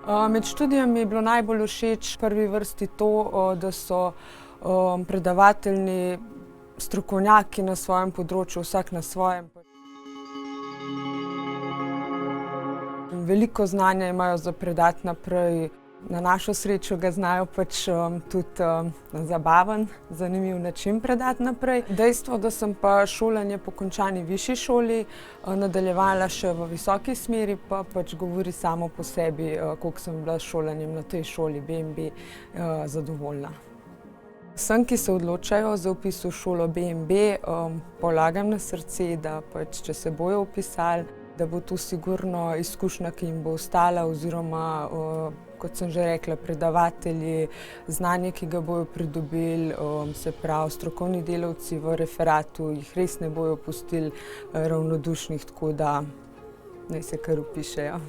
Med študijem mi je bilo najbolj všeč v prvi vrsti to, da so predavatelji strokovnjaki na svojem področju, vsak na svojem. Veliko znanja imajo za predati naprej. Na našo srečo ga znajo tudi na zabaven, zanimiv način predati naprej. Dejstvo, da sem pa šolanje po končani višji šoli nadaljevala še v visoki smeri, pa govori samo po sebi, koliko sem bila s šolanjem na tej šoli BMB zadovoljna. Vsem, ki se odločajo za vpis v šolo BMB, polagam na srce, da če se bojo vpisali, da bo to sigurno izkušnja, ki jim bo ostala, oziroma, kot sem že rekla, predavatelji, znanje, ki ga bojo pridobili, se pravi strokovni delavci v referatu, jih res ne bojo pustili ravnodušnih, tako da naj se kar vpišejo.